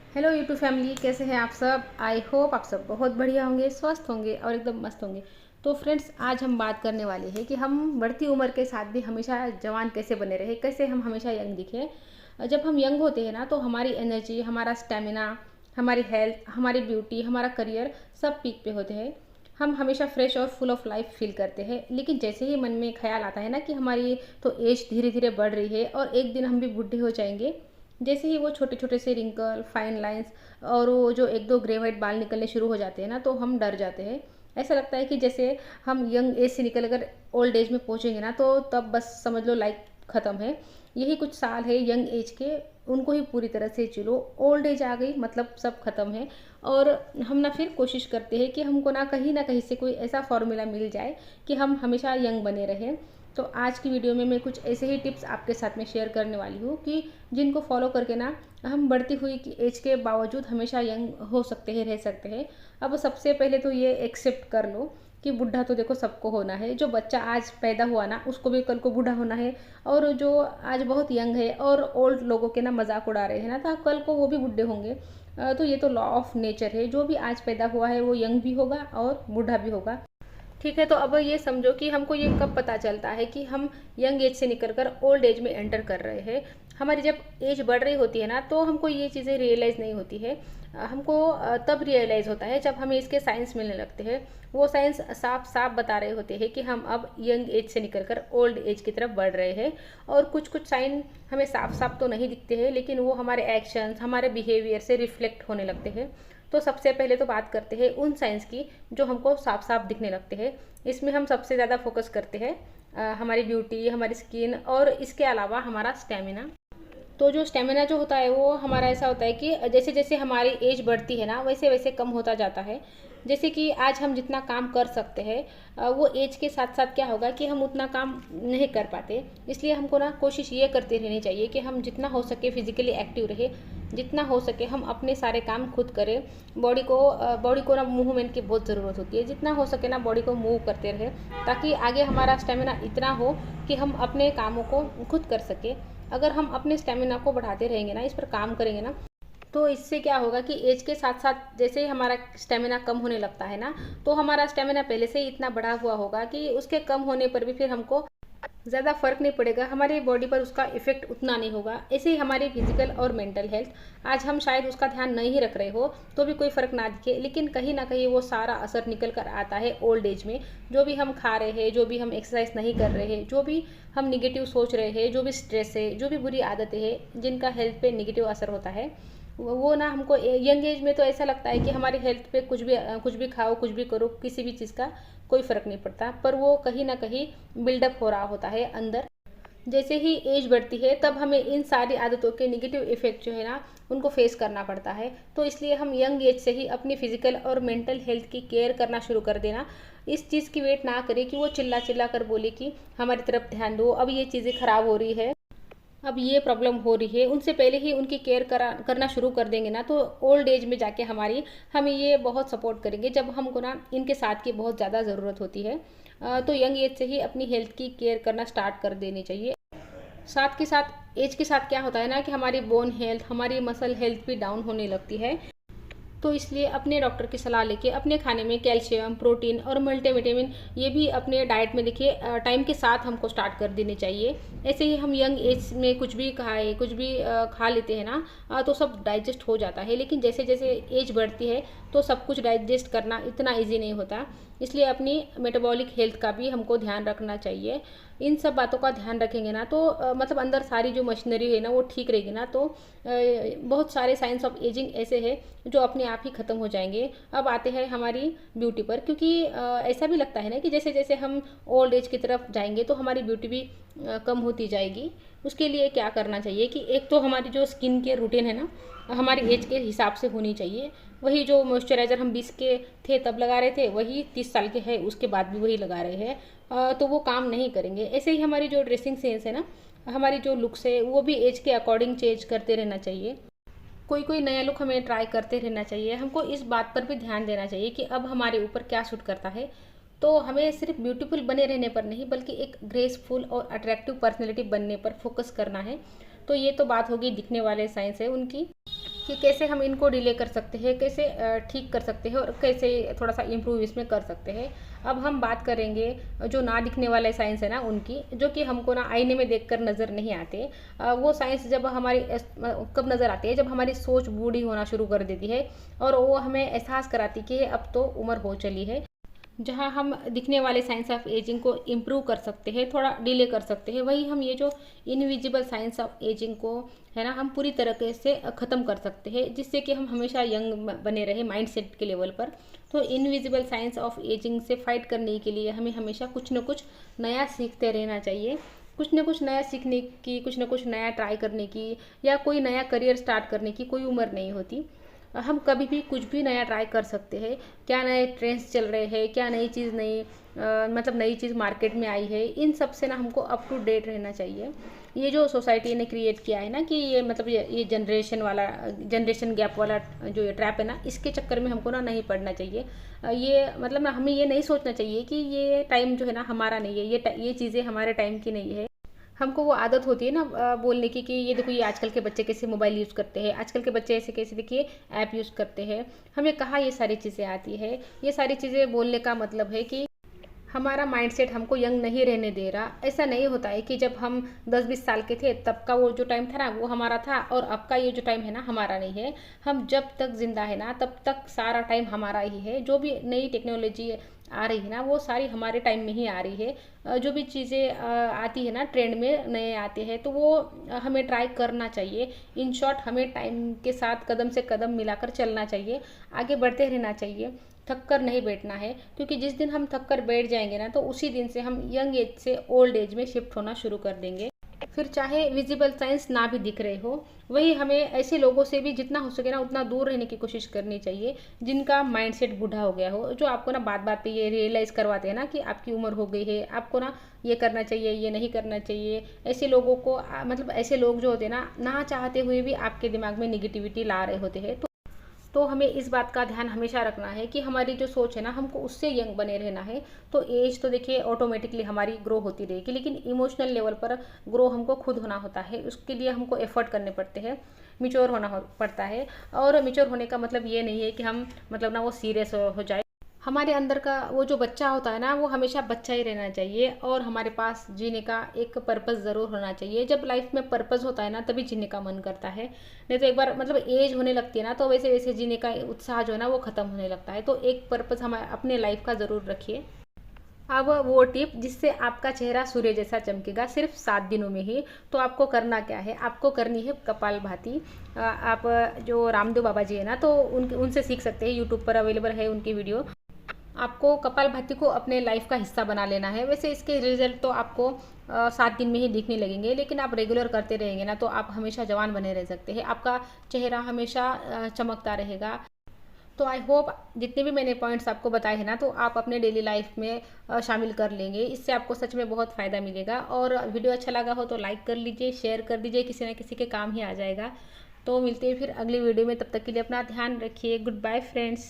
Hello YouTube family, कैसे हैं आप सब। आई होप आप सब बहुत बढ़िया होंगे, स्वस्थ होंगे और एकदम मस्त होंगे। तो फ्रेंड्स, आज हम बात करने वाले हैं कि हम बढ़ती उम्र के साथ भी हमेशा जवान कैसे बने रहे, कैसे हम हमेशा यंग दिखें। जब हम यंग होते हैं ना, तो हमारी एनर्जी, हमारा स्टेमिना, हमारी हेल्थ, हमारी ब्यूटी, हमारा करियर सब पीक पे होते हैं। हम हमेशा फ्रेश और फुल ऑफ लाइफ फील करते हैं। लेकिन जैसे ही मन में ख्याल आता है ना कि हमारी तो एज धीरे धीरे बढ़ रही है और एक दिन हम भी बूढ़े हो जाएंगे, जैसे ही वो छोटे छोटे से रिंकल, फाइन लाइंस और वो जो एक दो ग्रे वाइट बाल निकलने शुरू हो जाते हैं ना, तो हम डर जाते हैं। ऐसा लगता है कि जैसे हम यंग एज से निकल कर ओल्ड एज में पहुंचेंगे ना, तो तब बस समझ लो लाइफ ख़त्म है। यही कुछ साल है यंग एज के, उनको ही पूरी तरह से चलो। ओल्ड एज आ गई मतलब सब खत्म है। और हम ना फिर कोशिश करते हैं कि हमको ना कहीं से कोई ऐसा फॉर्मूला मिल जाए कि हम हमेशा यंग बने रहें। तो आज की वीडियो में मैं कुछ ऐसे ही टिप्स आपके साथ में शेयर करने वाली हूँ कि जिनको फॉलो करके ना हम बढ़ती हुई एज के बावजूद हमेशा यंग हो सकते हैं, रह सकते हैं। अब सबसे पहले तो ये एक्सेप्ट कर लो कि बूढ़ा तो देखो सबको होना है। जो बच्चा आज पैदा हुआ ना, उसको भी कल को बूढ़ा होना है। और जो आज बहुत यंग है और ओल्ड लोगों के ना मजाक उड़ा रहे हैं ना, तो कल को वो भी बूढ़े होंगे। तो ये तो लॉ ऑफ नेचर है, जो भी आज पैदा हुआ है वो यंग भी होगा और बूढ़ा भी होगा। ठीक है, तो अब ये समझो कि हमको ये कब पता चलता है कि हम यंग एज से निकलकर ओल्ड एज में एंटर कर रहे हैं। हमारी जब एज बढ़ रही होती है ना, तो हमको ये चीज़ें रियलाइज़ नहीं होती है। हमको तब रियलाइज़ होता है जब हमें इसके साइंस मिलने लगते हैं। वो साइंस साफ साफ बता रहे होते हैं कि हम अब यंग एज से निकलकर ओल्ड एज की तरफ बढ़ रहे हैं। और कुछ कुछ साइन हमें साफ साफ तो नहीं दिखते हैं, लेकिन वो हमारे एक्शंस, हमारे बिहेवियर से रिफ्लेक्ट होने लगते हैं। तो सबसे पहले तो बात करते हैं उन साइंस की जो हमको साफ साफ दिखने लगते हैं। इसमें हम सबसे ज़्यादा फोकस करते हैं हमारी ब्यूटी, हमारी स्किन और इसके अलावा हमारा स्टेमिना। तो जो स्टेमिना जो होता है वो हमारा ऐसा होता है कि जैसे जैसे हमारी एज बढ़ती है ना, वैसे वैसे कम होता जाता है। जैसे कि आज हम जितना काम कर सकते हैं, वो एज के साथ साथ क्या होगा कि हम उतना काम नहीं कर पाते। इसलिए हमको ना कोशिश ये करते रहनी चाहिए कि हम जितना हो सके फिजिकली एक्टिव रहे, जितना हो सके हम अपने सारे काम खुद करें। बॉडी को ना मूवमेंट की बहुत ज़रूरत होती है। जितना हो सके ना बॉडी को मूव करते रहे, ताकि आगे हमारा स्टेमिना इतना हो कि हम अपने कामों को खुद कर सकें। अगर हम अपने स्टेमिना को बढ़ाते रहेंगे ना, इस पर काम करेंगे ना, तो इससे क्या होगा कि एज के साथ साथ जैसे ही हमारा स्टेमिना कम होने लगता है ना, तो हमारा स्टेमिना पहले से ही इतना बढ़ा हुआ होगा कि उसके कम होने पर भी फिर हमको ज़्यादा फर्क नहीं पड़ेगा, हमारी बॉडी पर उसका इफेक्ट उतना नहीं होगा। ऐसे ही हमारी फिजिकल और मेंटल हेल्थ, आज हम शायद उसका ध्यान नहीं रख रहे हो तो भी कोई फ़र्क ना दिखे, लेकिन कहीं ना कहीं वो सारा असर निकल कर आता है ओल्ड एज में। जो भी हम खा रहे हैं, जो भी हम एक्सरसाइज नहीं कर रहे हैं, जो भी हम निगेटिव सोच रहे हैं, जो भी स्ट्रेस है, जो भी बुरी आदतें हैं जिनका हेल्थ पे निगेटिव असर होता है, वो ना हमको यंग एज में तो ऐसा लगता है कि हमारी हेल्थ पे कुछ भी खाओ, कुछ भी करो, किसी भी चीज़ का कोई फ़र्क नहीं पड़ता, पर वो कहीं ना कहीं बिल्डअप हो रहा होता है अंदर। जैसे ही एज बढ़ती है तब हमें इन सारी आदतों के निगेटिव इफेक्ट जो है ना, उनको फेस करना पड़ता है। तो इसलिए हम यंग एज से ही अपनी फिजिकल और मेंटल हेल्थ की केयर करना शुरू कर देना। इस चीज़ की वेट ना करें कि वो चिल्ला चिल्ला कर बोले कि हमारी तरफ ध्यान दो, अब ये चीज़ें खराब हो रही है, अब ये प्रॉब्लम हो रही है। उनसे पहले ही उनकी केयर करना शुरू कर देंगे ना, तो ओल्ड एज में जाके हमें ये बहुत सपोर्ट करेंगे, जब हमको ना इनके साथ की बहुत ज़्यादा ज़रूरत होती है। तो यंग एज से ही अपनी हेल्थ की केयर करना स्टार्ट कर देनी चाहिए। साथ के साथ एज के साथ क्या होता है ना कि हमारी बोन हेल्थ, हमारी मसल हेल्थ भी डाउन होने लगती है। तो इसलिए अपने डॉक्टर की सलाह लेके अपने खाने में कैल्शियम, प्रोटीन और मल्टीविटामिन ये भी अपने डाइट में देखिए टाइम के साथ हमको स्टार्ट कर देने चाहिए। ऐसे ही हम यंग एज में कुछ भी खाए, कुछ भी खा लेते हैं ना, तो सब डाइजेस्ट हो जाता है। लेकिन जैसे जैसे एज बढ़ती है तो सब कुछ डाइजेस्ट करना इतना ईजी नहीं होता। इसलिए अपनी मेटाबॉलिक हेल्थ का भी हमको ध्यान रखना चाहिए। इन सब बातों का ध्यान रखेंगे ना, तो मतलब अंदर सारी जो मशीनरी है ना वो ठीक रहेगी ना, तो बहुत सारे साइंस ऑफ एजिंग ऐसे हैं जो अपने आप ही ख़त्म हो जाएंगे। अब आते हैं हमारी ब्यूटी पर, क्योंकि ऐसा भी लगता है ना कि जैसे जैसे हम ओल्ड एज की तरफ जाएंगे तो हमारी ब्यूटी भी कम होती जाएगी। उसके लिए क्या करना चाहिए कि एक तो हमारी जो स्किन केयर रूटीन है ना, हमारी एज के हिसाब से होनी चाहिए। वही जो मॉइस्चराइज़र हम 20 के थे तब लगा रहे थे, वही 30 साल के है उसके बाद भी वही लगा रहे हैं, तो वो काम नहीं करेंगे। ऐसे ही हमारी जो ड्रेसिंग सेंस है ना, हमारी जो लुक्स है, वो भी एज के अकॉर्डिंग चेंज करते रहना चाहिए। कोई कोई नया लुक हमें ट्राई करते रहना चाहिए। हमको इस बात पर भी ध्यान देना चाहिए कि अब हमारे ऊपर क्या सूट करता है। तो हमें सिर्फ ब्यूटीफुल बने रहने पर नहीं, बल्कि एक ग्रेसफुल और अट्रैक्टिव पर्सनैलिटी बनने पर फोकस करना है। तो ये तो बात होगी दिखने वाले साइंस है उनकी। कि कैसे हम इनको डिले कर सकते हैं, कैसे ठीक कर सकते हैं और कैसे थोड़ा सा इम्प्रूव इसमें कर सकते हैं। अब हम बात करेंगे जो ना दिखने वाले साइंस है ना उनकी, जो कि हमको ना आईने में देखकर नज़र नहीं आते। वो साइंस जब हमारी कब नज़र आती है, जब हमारी सोच बूढ़ी होना शुरू कर देती है और वो हमें एहसास कराती कि अब तो उम्र हो चली है। जहाँ हम दिखने वाले साइंस ऑफ एजिंग को इम्प्रूव कर सकते हैं, थोड़ा डिले कर सकते हैं, वही हम ये जो इनविजिबल साइंस ऑफ एजिंग को है ना, हम पूरी तरीके से ख़त्म कर सकते हैं, जिससे कि हम हमेशा यंग बने रहे माइंड सेट के लेवल पर। तो इनविजिबल साइंस ऑफ एजिंग से फाइट करने के लिए हमें हमेशा कुछ न कुछ नया सीखते रहना चाहिए। कुछ न कुछ नया सीखने की, कुछ न कुछ नया ट्राई करने की, या कोई नया करियर स्टार्ट करने की कोई उम्र नहीं होती। हम कभी भी कुछ भी नया ट्राई कर सकते हैं। क्या नए ट्रेंड्स चल रहे हैं, क्या नई चीज़ मतलब नई चीज़ मार्केट में आई है, इन सब से ना हमको अप टू डेट रहना चाहिए। ये जो सोसाइटी ने क्रिएट किया है ना कि ये मतलब ये जनरेशन गैप वाला जो ये ट्रैप है ना, इसके चक्कर में हमको ना नहीं पड़ना चाहिए। ये मतलब ना हमें ये नहीं सोचना चाहिए कि ये टाइम जो है ना हमारा नहीं है, ये चीज़ें हमारे टाइम की नहीं है। हमको वो आदत होती है ना बोलने की कि ये देखो ये आजकल के बच्चे कैसे मोबाइल यूज़ करते हैं, आजकल के बच्चे ऐसे कैसे देखिए ऐप यूज़ करते हैं। हमें कहाँ ये सारी चीज़ें आती है। ये सारी चीज़ें बोलने का मतलब है कि हमारा माइंडसेट हमको यंग नहीं रहने दे रहा। ऐसा नहीं होता है कि जब हम 10-20 साल के थे तब का वो जो टाइम था ना वो हमारा था, और अब का ये जो टाइम है ना हमारा नहीं है। हम जब तक जिंदा है ना तब तक सारा टाइम हमारा ही है। जो भी नई टेक्नोलॉजी आ रही है ना वो सारी हमारे टाइम में ही आ रही है। जो भी चीज़ें आती है ना ट्रेंड में नए आते हैं तो वो हमें ट्राई करना चाहिए। इन शॉर्ट हमें टाइम के साथ कदम से कदम मिलाकर चलना चाहिए, आगे बढ़ते रहना चाहिए, थक कर नहीं बैठना है। क्योंकि जिस दिन हम थक कर बैठ जाएंगे ना तो उसी दिन से हम यंग एज से ओल्ड एज में शिफ्ट होना शुरू कर देंगे। फिर चाहे विजिबल साइंस ना भी दिख रहे हो, वही हमें ऐसे लोगों से भी जितना हो सके ना उतना दूर रहने की कोशिश करनी चाहिए जिनका माइंडसेट बूढ़ा हो गया हो, जो आपको ना बात बात पे ये रियलाइज़ करवाते हैं ना कि आपकी उम्र हो गई है, आपको ना ये करना चाहिए, ये नहीं करना चाहिए। ऐसे लोगों को मतलब ऐसे लोग जो होते हैं ना, ना चाहते हुए भी आपके दिमाग में निगेटिविटी ला रहे होते हैं। तो हमें इस बात का ध्यान हमेशा रखना है कि हमारी जो सोच है ना हमको उससे यंग बने रहना है। तो एज तो देखिए ऑटोमेटिकली हमारी ग्रो होती रहेगी, लेकिन इमोशनल लेवल पर ग्रो हमको खुद होना होता है। उसके लिए हमको एफर्ट करने पड़ते हैं, मिच्योर पड़ता है। और मिच्योर होने का मतलब ये नहीं है कि हम मतलब ना वो सीरियस हो जाए। हमारे अंदर का वो जो बच्चा होता है ना वो हमेशा बच्चा ही रहना चाहिए, और हमारे पास जीने का एक पर्पस ज़रूर होना चाहिए। जब लाइफ में पर्पस होता है ना तभी जीने का मन करता है। नहीं तो एक बार मतलब एज होने लगती है ना तो वैसे वैसे जीने का उत्साह जो है ना वो ख़त्म होने लगता है। तो एक पर्पस हम अपने लाइफ का ज़रूर रखिए। अब वो टिप जिससे आपका चेहरा सूर्य जैसा चमकेगा सिर्फ 7 दिनों में ही। तो आपको करना क्या है, आपको करनी है कपालभाति। आप जो रामदेव बाबा जी है ना तो उनसे सीख सकते हैं, यूट्यूब पर अवेलेबल है उनकी वीडियो। आपको कपालभाति को अपने लाइफ का हिस्सा बना लेना है। वैसे इसके रिजल्ट तो आपको 7 दिन में ही दिखने लगेंगे, लेकिन आप रेगुलर करते रहेंगे ना तो आप हमेशा जवान बने रह सकते हैं, आपका चेहरा हमेशा चमकता रहेगा। तो आई होप जितने भी मैंने पॉइंट्स आपको बताए हैं ना तो आप अपने डेली लाइफ में शामिल कर लेंगे। इससे आपको सच में बहुत फ़ायदा मिलेगा। और वीडियो अच्छा लगा हो तो लाइक कर लीजिए, शेयर कर दीजिए, किसी न किसी के काम ही आ जाएगा। तो मिलते हैं फिर अगली वीडियो में, तब तक के लिए अपना ध्यान रखिए। Goodbye friends.